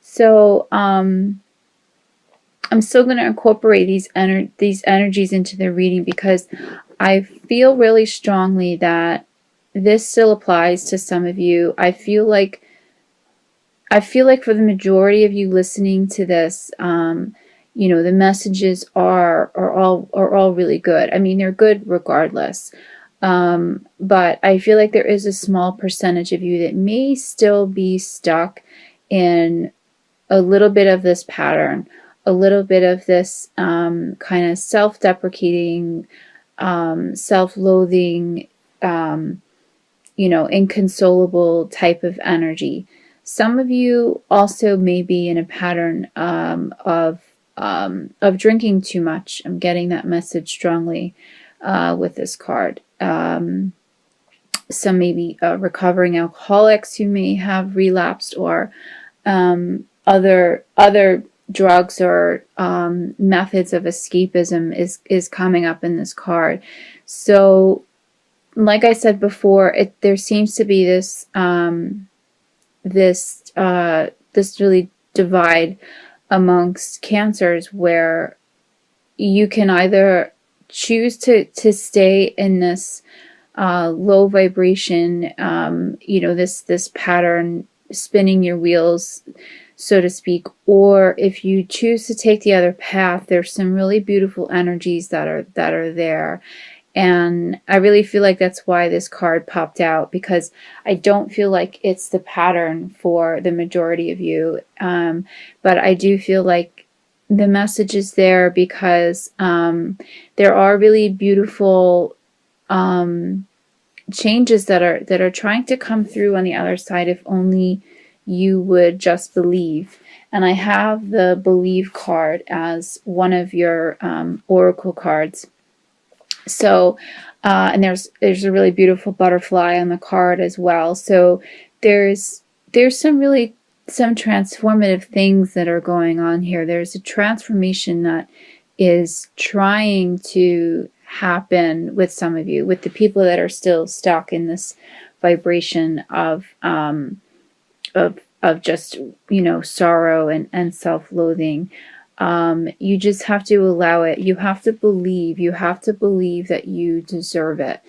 So I'm still going to incorporate these energies into the reading, because I feel really strongly that this still applies to some of you. I feel like for the majority of you listening to this, the messages are all really good. I mean, they're good regardless. But I feel like there is a small percentage of you that may still be stuck in a little bit of this pattern, a little bit of this kind of self-deprecating, self-loathing, inconsolable type of energy. Some of you also may be in a pattern of drinking too much. I'm getting that message strongly with this card. Some maybe recovering alcoholics who may have relapsed, or other drugs or methods of escapism is coming up in this card. So, like I said before, there seems to be this this really divide amongst cancers, where you can either choose to stay in this low vibration, this pattern, spinning your wheels, so to speak, or if you choose to take the other path, there's some really beautiful energies that are there. And I really feel like that's why this card popped out, because I don't feel like it's the pattern for the majority of you. But I do feel like the message is there, because there are really beautiful changes that are trying to come through on the other side, if only you would just believe. And I have the Believe card as one of your oracle cards. So, and there's a really beautiful butterfly on the card as well. So there's some transformative things that are going on here. There's a transformation that is trying to happen with some of you, with the people that are still stuck in this vibration of just, sorrow and self-loathing. You just have to allow it. You have to believe. You have to believe that you deserve it,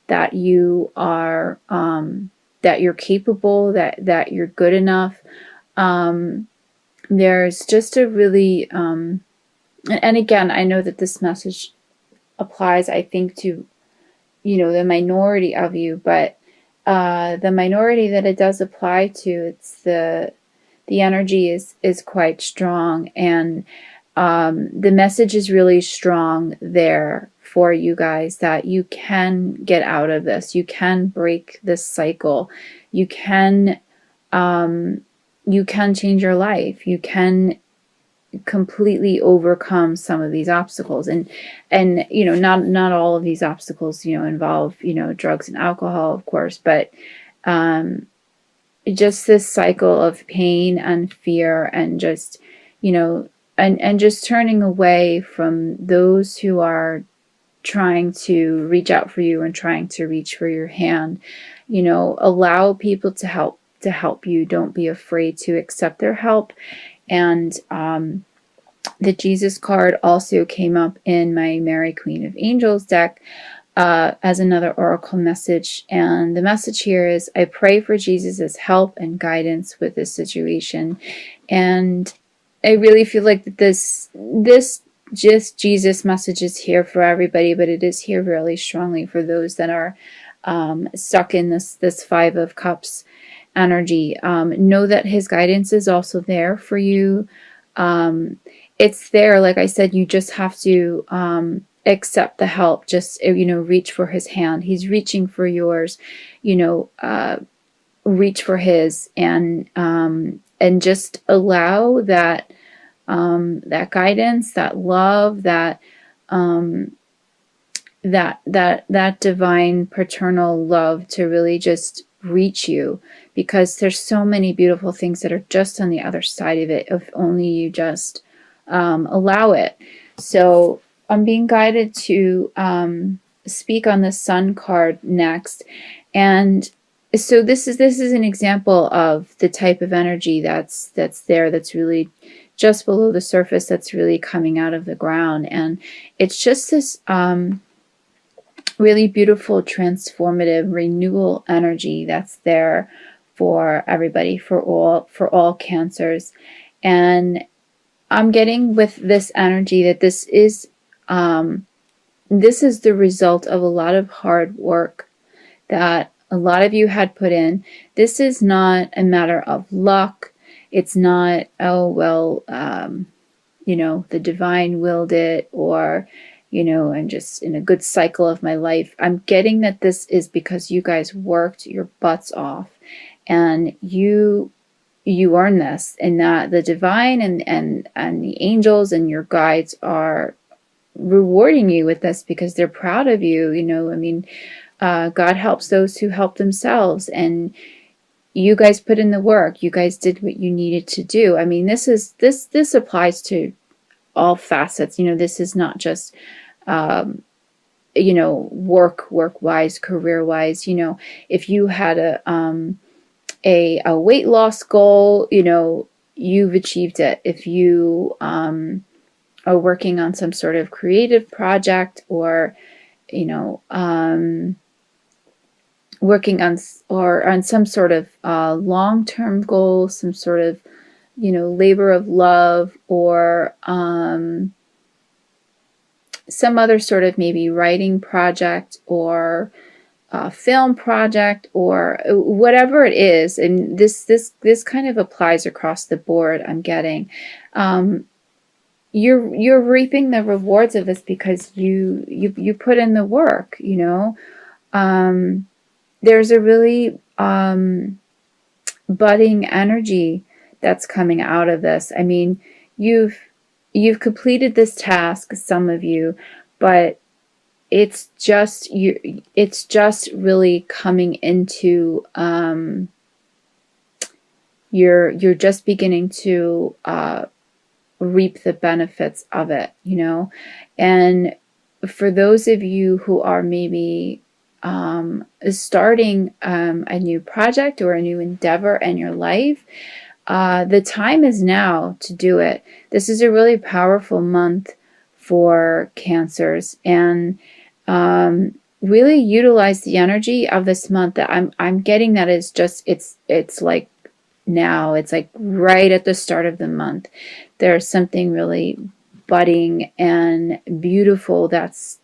that you are, that you're capable, that you're good enough. There's just a really, and again, I know that this message applies, I think, to, the minority of you, but the minority that it does apply to, it's the energy is quite strong, and the message is really strong there for you guys, that you can get out of this. You can break this cycle. You can change your life. You can completely overcome some of these obstacles, and not all of these obstacles involve drugs and alcohol, of course, but just this cycle of pain and fear, and just and just turning away from those who are trying to reach out for you and trying to reach for your hand. Allow people to help you. Don't be afraid to accept their help. And the Jesus card also came up in my Mary Queen of Angels deck as another oracle message. And the message here is, I pray for Jesus' help and guidance with this situation. And I really feel like that this just Jesus message is here for everybody, but it is here really strongly for those that are stuck in this Five of Cups energy. Know that his guidance is also there for you. It's there, like I said, you just have to accept the help. Just reach for his hand. He's reaching for yours. Reach for his, and just allow that that guidance, that love, that divine paternal love to really just reach you, because there's so many beautiful things that are just on the other side of it, if only you just allow it. So I'm being guided to speak on the Sun card next, and So this is an example of the type of energy that's there, that's really just below the surface, that's really coming out of the ground. And it's just this really beautiful, transformative, renewal energy that's there for everybody, for all cancers. And I'm getting with this energy that this is the result of a lot of hard work that a lot of you had put in. This is not a matter of luck. It's not, oh, well, the divine willed it, or, I'm just in a good cycle of my life. I'm getting that this is because you guys worked your butts off, and you earn this, and that the divine and the angels and your guides are rewarding you with this because they're proud of you. God helps those who help themselves, and you guys put in the work. You guys did what you needed to do. I mean, this applies to all facets. This is not just work wise, career wise. If you had a weight loss goal, you've achieved it. If you are working on some sort of creative project, or working on some sort of long-term goal, some sort of labor of love, or some other sort of maybe writing project, or film project, or whatever it is. And this kind of applies across the board, I'm getting. You're reaping the rewards of this because you put in the work. There's a really budding energy that's coming out of this. I mean, you've completed this task, some of you, but it's just really coming into you're just beginning to reap the benefits of it, and for those of you who are maybe starting a new project or a new endeavor in your life, the time is now to do it. This is a really powerful month for Cancers, and really utilize the energy of this month. That I'm getting that is just it's like now, it's like right at the start of the month. There's something really budding and beautiful that's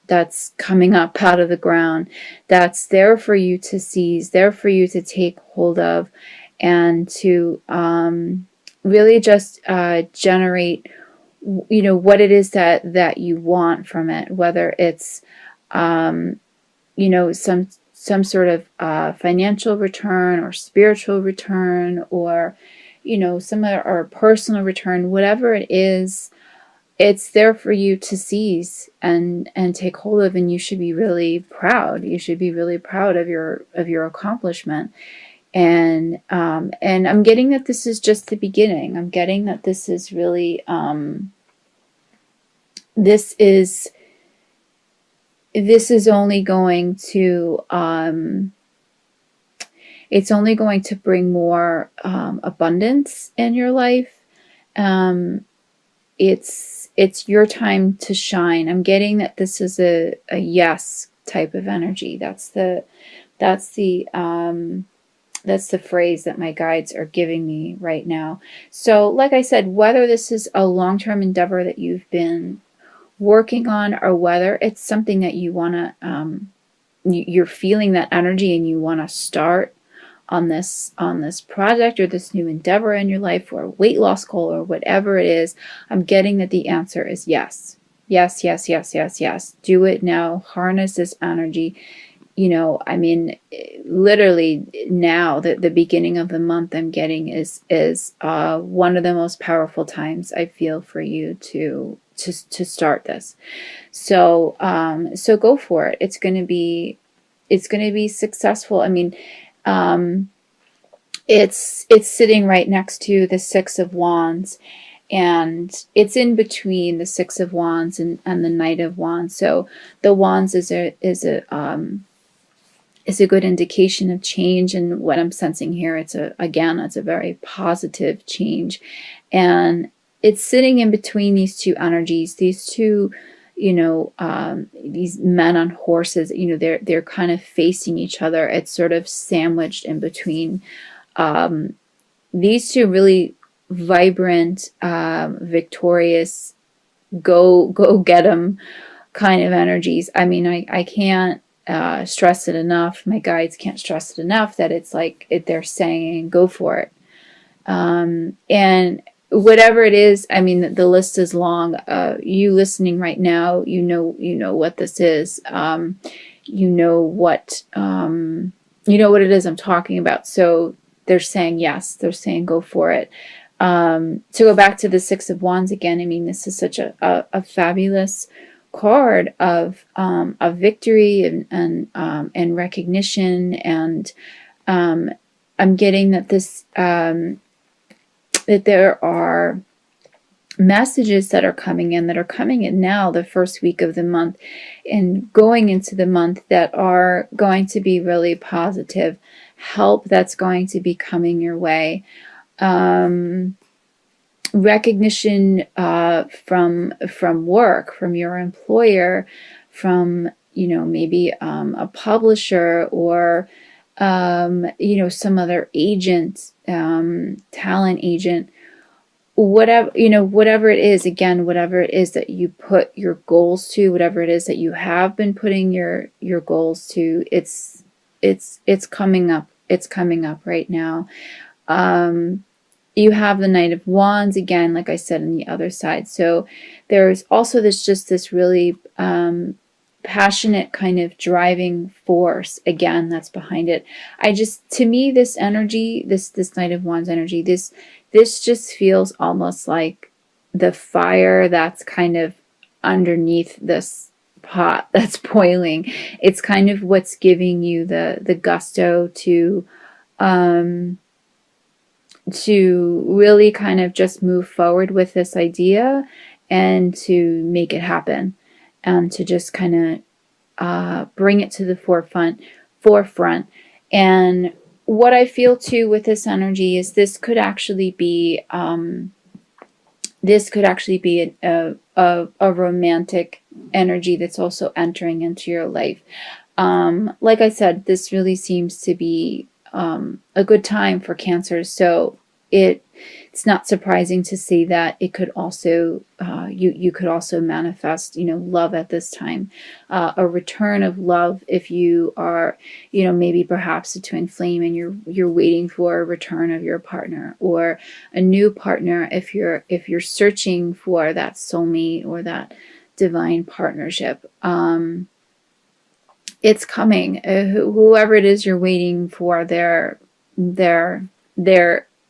coming up out of the ground, that's there for you to seize, there for you to take hold of, and to really just generate what it is that you want from it, whether it's some sort of financial return, or spiritual return, or some other, or personal return. Whatever it is, it's there for you to seize and take hold of, and you should be really proud. You should be really proud of your accomplishment. And I'm getting that this is just the beginning. I'm getting that this is really this is only going to it's only going to bring more abundance in your life. It's your time to shine. I'm getting that this is a yes type of energy. That's the phrase that my guides are giving me right now. So like I said, whether this is a long-term endeavor that you've been working on, or whether it's something that you want to you're feeling that energy and you want to start on this project, or this new endeavor in your life, or a weight loss goal, or whatever it is, I'm getting that the answer is yes. Yes, yes, yes, yes, yes. Do it now. Harness this energy. I mean, literally now, the beginning of the month, I'm getting is one of the most powerful times I feel for you to start this. So go for it. It's going to be successful. I mean, it's sitting right next to the Six of Wands, and it's in between the Six of Wands and the Knight of Wands. So the Wands is a is a good indication of change. And what I'm sensing here, it's a very positive change. And it's sitting in between these two energies, these two, these men on horses, they're kind of facing each other. It's sort of sandwiched in between these two really vibrant, victorious, go get 'em kind of energies. I mean, I can't stress it enough. My guides can't stress it enough that it's like they're saying, go for it. And whatever it is, I mean, the list is long. You listening right now, you know what this is. You know what it is I'm talking about. So they're saying yes. They're saying go for it. To go back to the Six of Wands again, I mean, this is such a fabulous card of victory and recognition, and I'm getting that this that there are messages that are coming in now, the first week of the month and going into the month, that are going to be really positive help that's going to be coming your way. Recognition from work, from your employer, from maybe a publisher, or some other agent, talent agent, whatever it is. Again, whatever it is that you put your goals to, whatever it is that you have been putting your goals to, it's coming up. It's coming up right now. You have the Knight of Wands again, like I said, on the other side. So there's also this really passionate kind of driving force again that's behind it. To me, this energy, this Knight of Wands energy, this just feels almost like the fire that's kind of underneath this pot that's boiling. It's kind of what's giving you the gusto to really kind of just move forward with this idea and to make it happen, and to just kind of bring it to the forefront. And what I feel too with this energy is this could actually be a romantic energy that's also entering into your life. Like I said, this really seems to be a good time for Cancers, so it's not surprising to see that it could also you could also manifest love at this time, a return of love if you are maybe perhaps a twin flame and you're waiting for a return of your partner, or a new partner if you're searching for that soulmate or that divine partnership. It's coming. Whoever it is you're waiting for,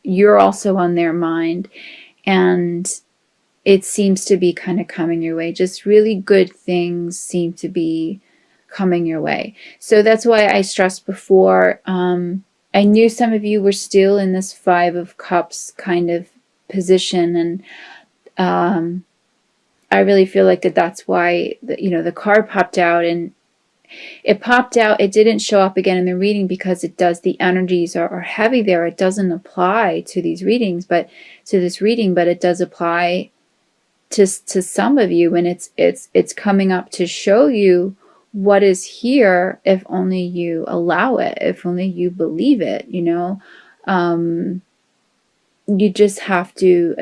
you're also on their mind, and it seems to be kind of coming your way. Just really good things seem to be coming your way. So that's why I stressed before. I knew some of you were still in this Five of Cups kind of position, and I really feel like that's why the card popped out, and it popped out. It didn't show up again in the reading because the energies are heavy there. It doesn't apply to these readings, but to this reading, but it does apply to some of you, and it's coming up to show you what is here if only you allow it, if only you believe it. You just have to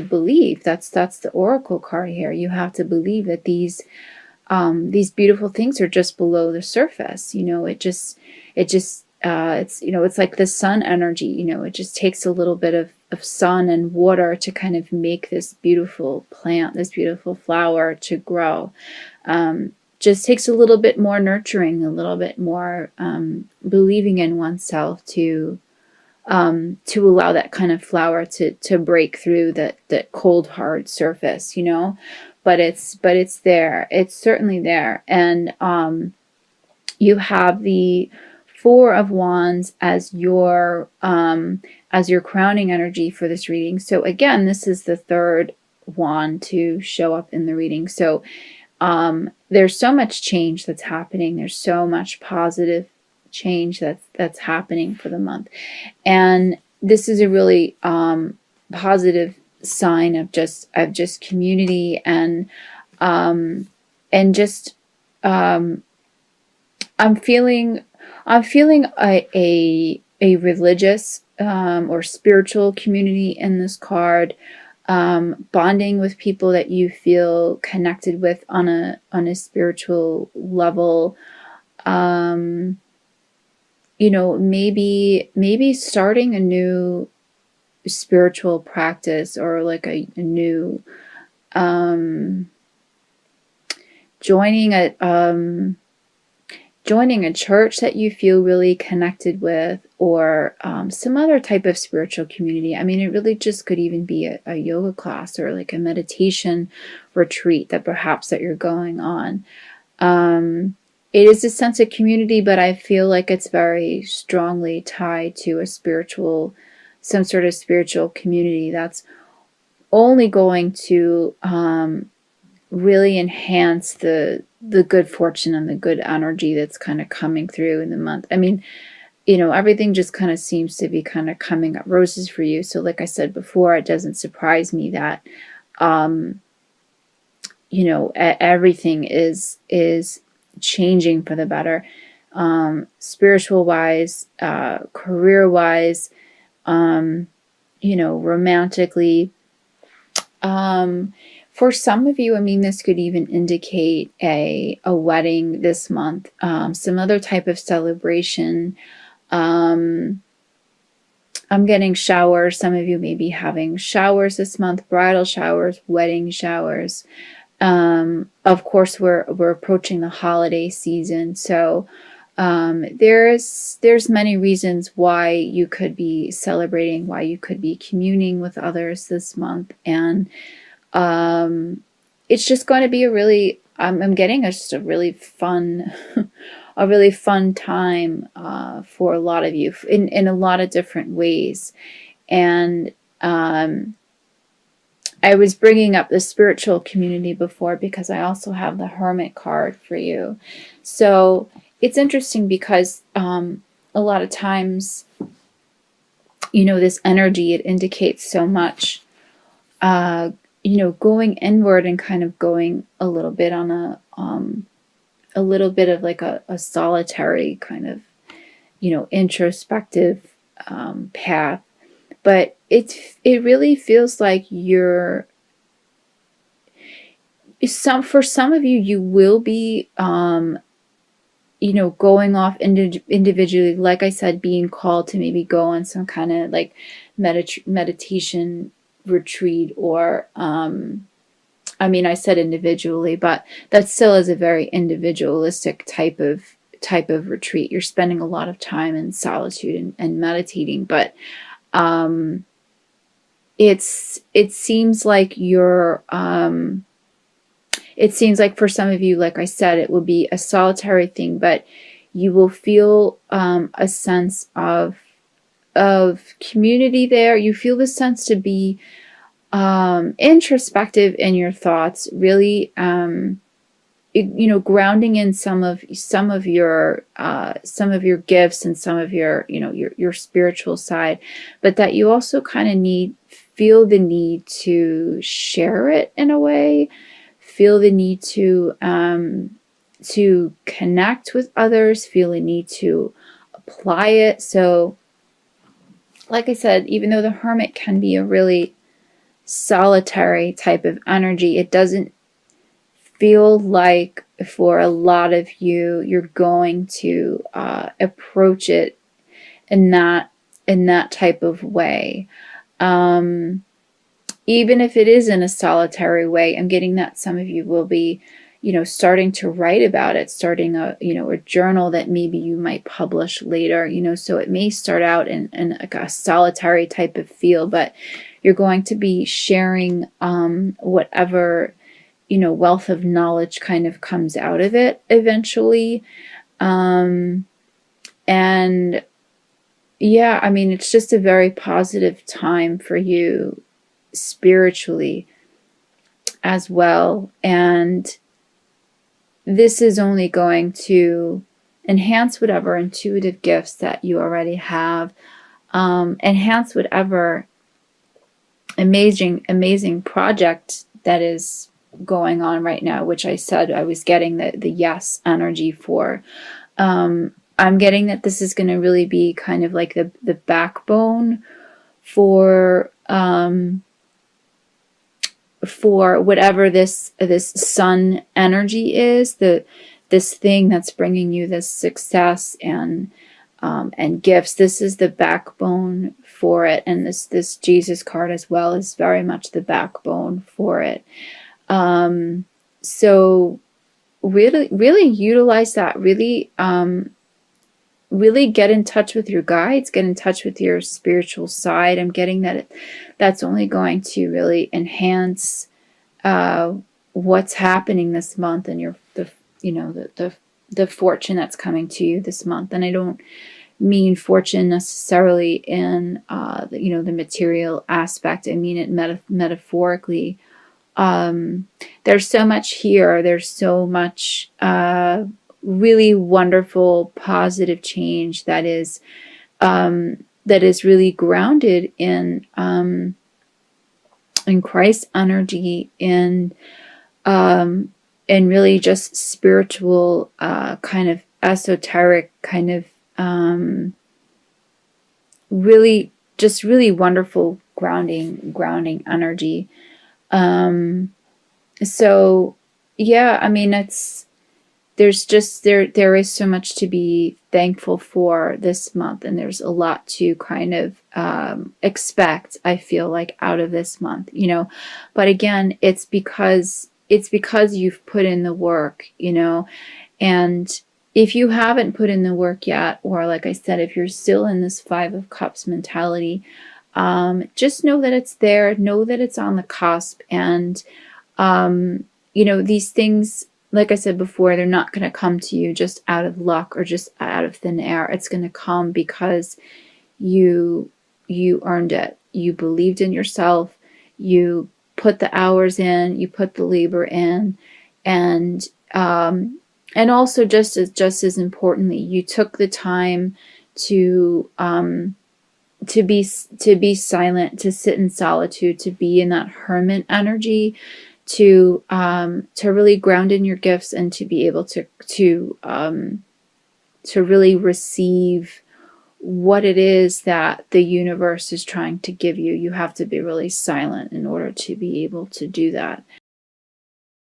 believe. That's the Oracle card here. You have to believe that these beautiful things are just below the surface. It's like the sun energy. It just takes a little bit of sun and water to kind of make this beautiful plant, this beautiful flower to grow. Just takes a little bit more nurturing, a little bit more believing in oneself to allow that kind of flower to break through that cold, hard surface. But it's there. It's certainly there. And you have the Four of Wands as your crowning energy for this reading. So again, this is the third wand to show up in the reading. So there's so much change that's happening. There's so much positive change that's happening for the month. And this is a really positive sign of just community and just I'm feeling a religious or spiritual community in this card, bonding with people that you feel connected with on a spiritual level. You know, maybe starting a new spiritual practice, or like a new joining a church that you feel really connected with, or some other type of spiritual community. I mean, it really just could even be a yoga class, or like a meditation retreat that perhaps that you're going on. It is a sense of community, but I feel like it's very strongly tied to some sort of spiritual community that's only going to really enhance the good fortune and the good energy that's kind of coming through in the month. I mean, you know, everything just kind of seems to be kind of coming up roses for you. So like I said before, it doesn't surprise me that, you know, everything is changing for the better, spiritual wise, career wise, you know, romantically. For some of you, I mean, this could even indicate a wedding this month, some other type of celebration. I'm getting showers. Some of you may be having showers this month, bridal showers, wedding showers. Of course, we're approaching the holiday season, so there's many reasons why you could be celebrating, why you could be communing with others this month, and it's just going to be a really, I'm getting just a really fun, a really fun time for a lot of you in a lot of different ways. And I was bringing up the spiritual community before because I also have the Hermit card for you. So it's interesting because a lot of times, you know, this energy, it indicates so much, you know, going inward and kind of going a little bit on a little bit of like a solitary kind of, you know, introspective path. But it really feels like for some of you, you will be, you know, going off individually, like I said, being called to maybe go on some kind of like meditation retreat, or I mean, I said individually, but that still is a very individualistic type of retreat. You're spending a lot of time in solitude and meditating, but it seems like it seems like for some of you, like I said, it will be a solitary thing, but you will feel a sense of community there. You feel the sense to be introspective in your thoughts, really, you know, grounding in some of your gifts and some of your, you know, your spiritual side, but that you also kind of feel the need to share it in a way, feel the need to connect with others, feel the need to apply it. So like I said, even though the Hermit can be a really solitary type of energy, it doesn't feel like for a lot of you, you're going to approach it in that type of way. Even if it is in a solitary way, I'm getting that some of you will be, you know, starting to write about it, starting a journal that maybe you might publish later, you know, so it may start out in like a solitary type of feel, but you're going to be sharing whatever, you know, wealth of knowledge kind of comes out of it eventually. And yeah, I mean, it's just a very positive time for you spiritually as well. And this is only going to enhance whatever intuitive gifts that you already have. Enhance whatever amazing project that is going on right now, which I said I was getting the yes energy for. I'm getting that this is going to really be kind of like the backbone for whatever this sun energy is, this thing that's bringing you this success and gifts. This is the backbone for it, and this Jesus card as well is very much the backbone for it. So really utilize that. Really get in touch with your guides, get in touch with your spiritual side. I'm getting that that's only going to really enhance what's happening this month and the fortune that's coming to you this month. And I don't mean fortune necessarily in the material aspect. I mean it metaphorically. There's so much here. There's so much really wonderful, positive change that is really grounded in Christ's energy, in really just spiritual, kind of esoteric, kind of really wonderful grounding energy. So yeah, I mean, there is so much to be thankful for this month, and there's a lot to kind of expect, I feel like, out of this month, but again, it's because you've put in the work, and if you haven't put in the work yet, or like I said, if you're still in this 5 of Cups mentality, just know that it's there, know that it's on the cusp, and these things, like I said before, they're not going to come to you just out of luck or just out of thin air. It's going to come because you earned it. You believed in yourself. You put the hours in. You put the labor in, and also just as importantly, you took the time to be silent, to sit in solitude, to be in that hermit energy, to really ground in your gifts, and to be able to really receive what it is that the universe is trying to give you. You have to be really silent in order to be able to do that.